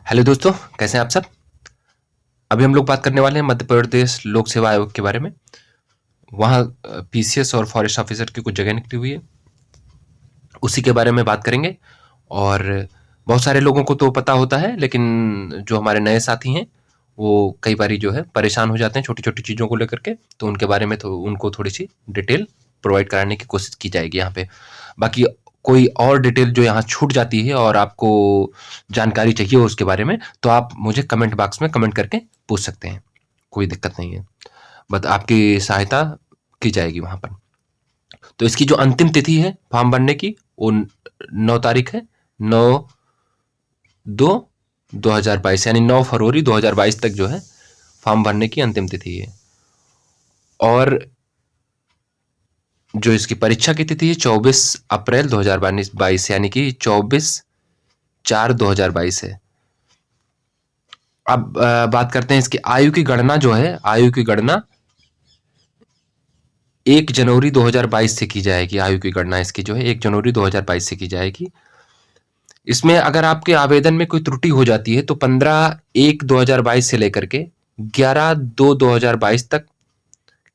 Hello दोस्तों, कैसे हैं आप सब। अभी हम लोग बात करने वाले हैं मध्य प्रदेश लोक सेवा आयोग के बारे में। वहाँ पीसीएस और फॉरेस्ट ऑफिसर की कुछ जगह निकली हुई है, उसी के बारे में बात करेंगे। और बहुत सारे लोगों को तो पता होता है, लेकिन जो हमारे नए साथी हैं वो कई बारी जो है परेशान हो जाते हैं छोटी छोटी चीज़ों को लेकर के, तो उनके बारे में तो उनको थोड़ी सी डिटेल प्रोवाइड कराने की कोशिश की जाएगी यहाँ पे। बाकी कोई और डिटेल जो यहाँ छूट जाती है और आपको जानकारी चाहिए हो उसके बारे में, तो आप मुझे कमेंट बॉक्स में कमेंट करके पूछ सकते हैं, कोई दिक्कत नहीं है। बस आपकी सहायता की जाएगी वहाँ पर। तो इसकी जो अंतिम तिथि है फॉर्म भरने की, वो 9 तारीख है, 9/2/2022, यानी 9 फरवरी 2022 तक जो है फॉर्म भरने की अंतिम तिथि है। और जो इसकी परीक्षा की तिथि है 24 अप्रैल 2022, यानी कि 24/4/2022 है। अब बात करते हैं इसकी आयु की गणना जो है, आयु की गणना 1 जनवरी 2022 से की जाएगी। आयु की गणना इसकी जो है 1 जनवरी 2022 से की जाएगी। इसमें अगर आपके आवेदन में कोई त्रुटि हो जाती है तो 15/1/2022 से लेकर के 11/2/2022 तक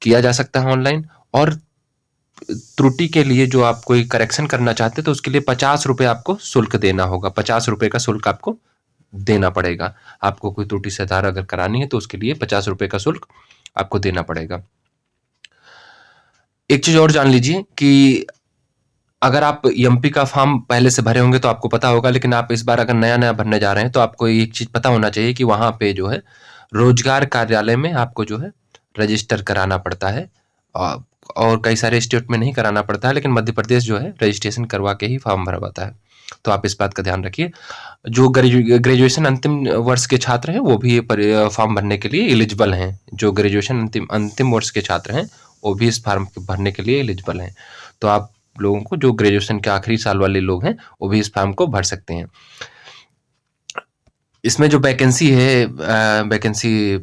किया जा सकता है ऑनलाइन। और त्रुटि के लिए जो आप कोई करेक्शन करना चाहते हैं तो उसके लिए 50 रुपये आपको शुल्क देना होगा। 50 रुपये का शुल्क आपको देना पड़ेगा। आपको कोई त्रुटि सुधार अगर करानी है तो उसके लिए 50 रुपये का शुल्क आपको देना पड़ेगा। एक चीज और जान लीजिए कि अगर आप एमपी का फॉर्म पहले से भरे होंगे तो आपको पता होगा, लेकिन आप इस बार अगर नया नया भरने जा रहे हैं तो आपको एक चीज पता होना चाहिए कि वहां पे जो है रोजगार कार्यालय में आपको जो है रजिस्टर कराना पड़ता है। और कई सारे स्टेट में नहीं कराना पड़ता है, लेकिन मध्य प्रदेश जो है रजिस्ट्रेशन करवा के ही फॉर्म भरवाता है। तो आप इस बात का ध्यान रखिए। जो ग्रेजुएशन अंतिम वर्ष के छात्र हैं वो भी फॉर्म भरने के लिए एलिजिबल हैं। जो ग्रेजुएशन अंतिम अंतिम वर्ष के छात्र हैं वो भी इस फॉर्म भरने के लिए एलिजिबल हैं। तो आप लोगों को, जो ग्रेजुएशन के आखिरी साल वाले लोग हैं, वो भी इस फॉर्म को भर सकते हैं। इसमें जो वैकेंसी है, वैकेंसी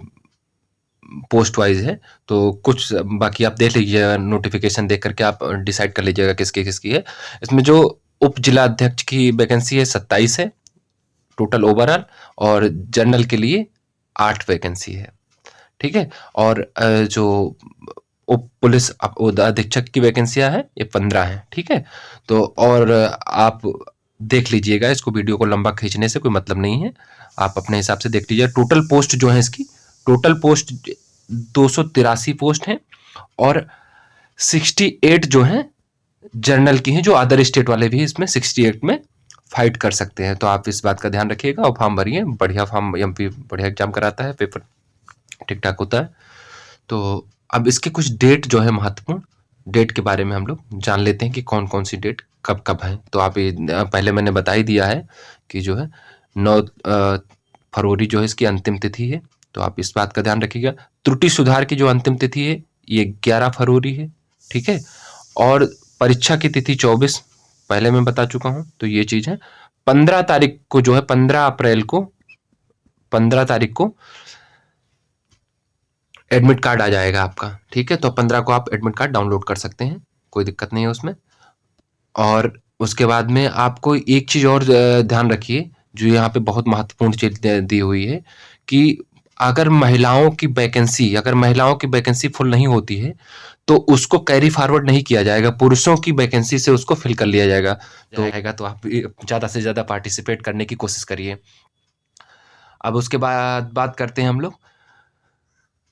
पोस्ट वाइज है, तो कुछ बाकी आप देख लीजिएगा, नोटिफिकेशन देख करके आप डिसाइड कर लीजिएगा किसकी किसकी है। इसमें जो उप जिला अध्यक्ष की वैकेंसी है 27 है टोटल ओवरऑल, और जनरल के लिए 8 वैकेंसी है। ठीक है। और जो उप पुलिस अधीक्षक की वैकेंसियां है ये 15 है। ठीक है। तो और आप देख लीजिएगा, इसको वीडियो को लंबा खींचने से कोई मतलब नहीं है, आप अपने हिसाब से देख लीजिए। टोटल पोस्ट जो है इसकी, टोटल पोस्ट 283 पोस्ट हैं, और 68 जो हैं जनरल की हैं, जो अदर स्टेट वाले भी इसमें 68 में फाइट कर सकते हैं। तो आप इस बात का ध्यान रखिएगा और फॉर्म भरिए। बढ़िया फॉर्म, एमपी बढ़िया एग्जाम कराता है, पेपर ठीक ठाक होता है। तो अब इसके कुछ डेट जो है महत्वपूर्ण डेट के बारे में हम लोग जान लेते हैं कि कौन कौन सी डेट कब कब है। तो आप ये पहले मैंने बता ही दिया है कि जो है 9 फरवरी जो है इसकी अंतिम तिथि है। तो आप इस बात का ध्यान रखिएगा। त्रुटि सुधार की जो अंतिम तिथि है ये 11 फरवरी है। ठीक है। और परीक्षा की तिथि 24 पहले मैं बता चुका हूं, तो ये चीज है। 15 तारीख को जो है, 15 अप्रैल को, 15 तारीख को एडमिट कार्ड आ जाएगा आपका। ठीक है। तो 15 को आप एडमिट कार्ड डाउनलोड कर सकते हैं, कोई दिक्कत नहीं है उसमें। और उसके बाद में आपको एक चीज और ध्यान रखिए, जो यहाँ पे बहुत महत्वपूर्ण चीज दी हुई है कि अगर महिलाओं की वैकेंसी फुल नहीं होती है तो उसको कैरी फॉरवर्ड नहीं किया जाएगा, पुरुषों की वैकेंसी से उसको फिल कर लिया जाएगा। तो आप ज्यादा से ज्यादा पार्टिसिपेट करने की कोशिश करिए। अब उसके बाद बात करते हैं हम लोग,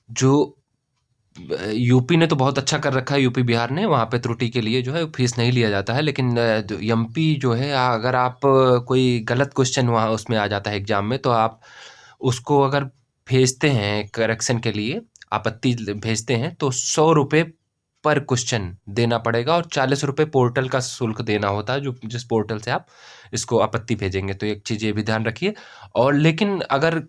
जो यूपी ने तो बहुत अच्छा कर रखा है, यूपी बिहार ने, वहाँ पे त्रुटि के लिए जो है फीस नहीं लिया जाता है। लेकिन एमपी जो है, अगर आप कोई गलत क्वेश्चन वहाँ उसमें आ जाता है एग्जाम में, तो आप उसको अगर भेजते हैं करेक्शन के लिए, आपत्ति भेजते हैं, तो 100 रुपये पर क्वेश्चन देना पड़ेगा, और 40 रुपये पोर्टल का शुल्क देना होता है, जो जिस पोर्टल से आप इसको आपत्ति भेजेंगे। तो एक चीज़ ये भी ध्यान रखिए। और लेकिन अगर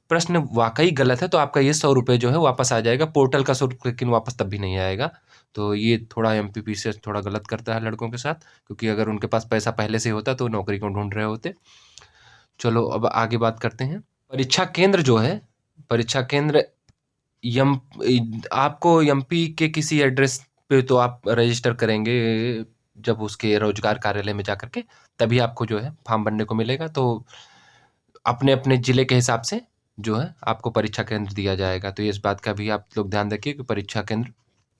प्रश्न वाकई गलत है तो आपका ये 100 रुपये जो है वापस आ जाएगा, पोर्टल का शुल्क लेकिन वापस तब भी नहीं आएगा। तो ये थोड़ा एमपीपी से थोड़ा गलत करता है लड़कों के साथ, क्योंकि अगर उनके पास पैसा पहले से होता तो नौकरी को ढूंढ रहे होते। चलो अब आगे बात करते हैं। परीक्षा केंद्र जो है, परीक्षा केंद्र यम आपको एमपी के किसी एड्रेस पे तो आप रजिस्टर करेंगे, जब उसके रोजगार कार्यालय में जाकर के, तभी आपको जो है फॉर्म भरने को मिलेगा। तो अपने अपने ज़िले के हिसाब से जो है आपको परीक्षा केंद्र दिया जाएगा। तो इस बात का भी आप लोग ध्यान रखिए कि परीक्षा केंद्र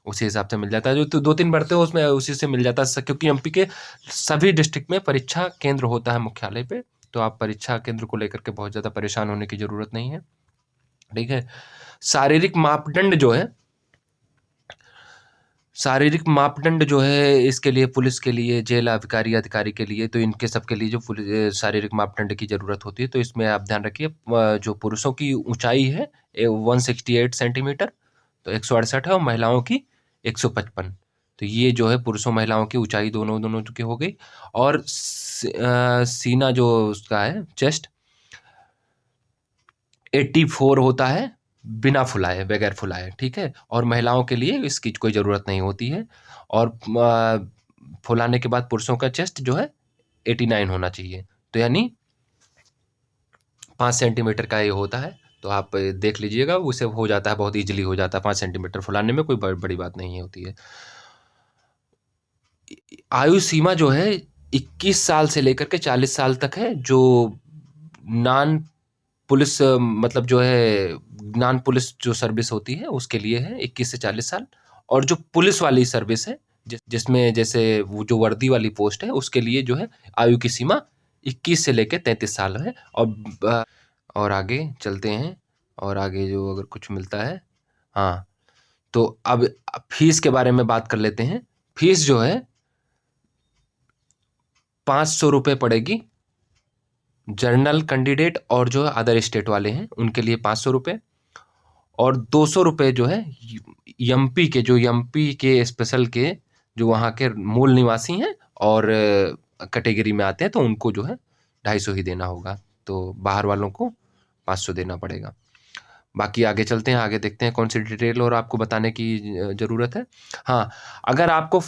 उसी हिसाब से मिल जाता है। जो तो 2-3 भरते हो उसमें उसी से मिल जाता है क्योंकि एमपी के सभी डिस्ट्रिक्ट में परीक्षा केंद्र होता है मुख्यालय पे। तो आप परीक्षा केंद्र को लेकर के बहुत ज़्यादा परेशान होने की ज़रूरत नहीं है। ठीक है? शारीरिक मापदंड जो है शारीरिक मापदंड जो है इसके लिए पुलिस के लिए, जेल अधिकारी के लिए, तो इनके सब के लिए जो शारीरिक मापदंड की ज़रूरत होती है, तो इसमें आप ध्यान रखिए जो पुरुषों की ऊँचाई है 168 सेंटीमीटर, तो 168 है और महिलाओं की 155। तो ये जो है पुरुषों महिलाओं की ऊँचाई दोनों की हो गई। और सीना जो उसका है चेस्ट 84 होता है बिना फुलाए, बगैर फुलाए, ठीक है? और महिलाओं के लिए इसकी कोई ज़रूरत नहीं होती है। और फुलाने के बाद पुरुषों का चेस्ट जो है 89 होना चाहिए। तो यानी 5 सेंटीमीटर का ये होता है। तो आप देख लीजिएगा, उससे हो जाता है, बहुत ईज़िली हो जाता है 5 सेंटीमीटर फुलाने में, कोई बड़ी बात नहीं होती है। आयु सीमा जो है 21 साल से लेकर के 40 साल तक है, जो नॉन पुलिस मतलब जो है नॉन पुलिस जो सर्विस होती है उसके लिए है 21 से 40 साल। और जो पुलिस वाली सर्विस है जिसमें जैसे वो जो वर्दी वाली पोस्ट है उसके लिए जो है आयु की सीमा 21 से लेकर 33 साल है। और आगे चलते हैं और आगे जो अगर कुछ मिलता है, हाँ, तो अब फीस के बारे में बात कर लेते हैं। फीस जो है 500 रुपये पड़ेगी जनरल कैंडिडेट और जो अदर स्टेट वाले हैं उनके लिए 500 रुपये। और 200 रुपये जो है एमपी के स्पेशल के जो वहाँ के मूल निवासी हैं और कैटेगरी में आते हैं तो उनको जो है 250 ही देना होगा। तो बाहर वालों को 500 देना पड़ेगा। बाकी आगे चलते हैं, आगे देखते हैं कौन सी डिटेल और आपको बताने की ज़रूरत है। हाँ, अगर आपको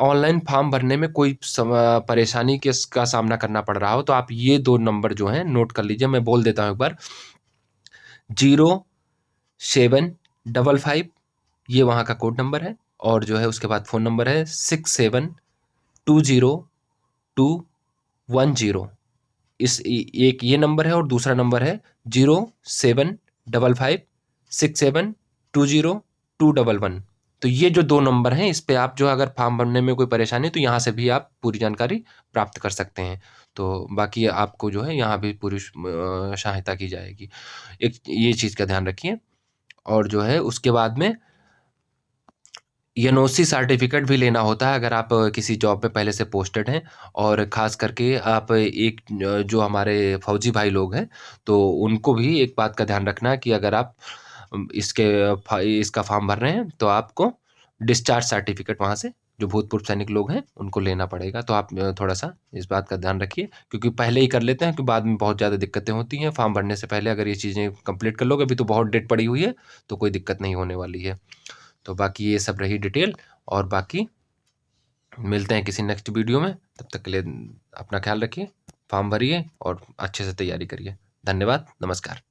ऑनलाइन फॉर्म भरने में कोई परेशानी का सामना करना पड़ रहा हो तो आप ये 2 नंबर जो हैं नोट कर लीजिए। मैं बोल देता हूँ एक बार, 0755 ये वहाँ का कोड नंबर है और जो है उसके बाद फ़ोन नंबर है 67202110। एक ये नंबर है और दूसरा नंबर है 075567202111। तो ये जो 2 नंबर हैं इस पे आप जो अगर फॉर्म भरने में कोई परेशानी है तो यहाँ से भी आप पूरी जानकारी प्राप्त कर सकते हैं। तो बाकी आपको जो है यहाँ भी पूरी सहायता की जाएगी। एक ये चीज़ का ध्यान रखिए। और जो है उसके बाद में एनओसी सर्टिफिकेट भी लेना होता है अगर आप किसी जॉब पे पहले से पोस्टेड हैं और ख़ास करके आप एक जो हमारे फौजी भाई लोग हैं तो उनको भी एक बात का ध्यान रखना है कि अगर आप इसका फॉर्म भर रहे हैं तो आपको डिस्चार्ज सर्टिफिकेट वहाँ से जो भूतपूर्व सैनिक लोग हैं उनको लेना पड़ेगा। तो आप थोड़ा सा इस बात का ध्यान रखिए क्योंकि पहले ही कर लेते हैं कि बाद में बहुत ज़्यादा दिक्कतें होती हैं। फॉर्म भरने से पहले अगर ये चीज़ें कंप्लीट कर लोगे, अभी तो बहुत डेट पड़ी हुई है तो कोई दिक्कत नहीं होने वाली है। तो बाकी ये सब रही डिटेल और बाकी मिलते हैं किसी नेक्स्ट वीडियो में। तब तक के लिए अपना ख्याल रखिए, फॉर्म भरिए और अच्छे से तैयारी करिए। धन्यवाद, नमस्कार।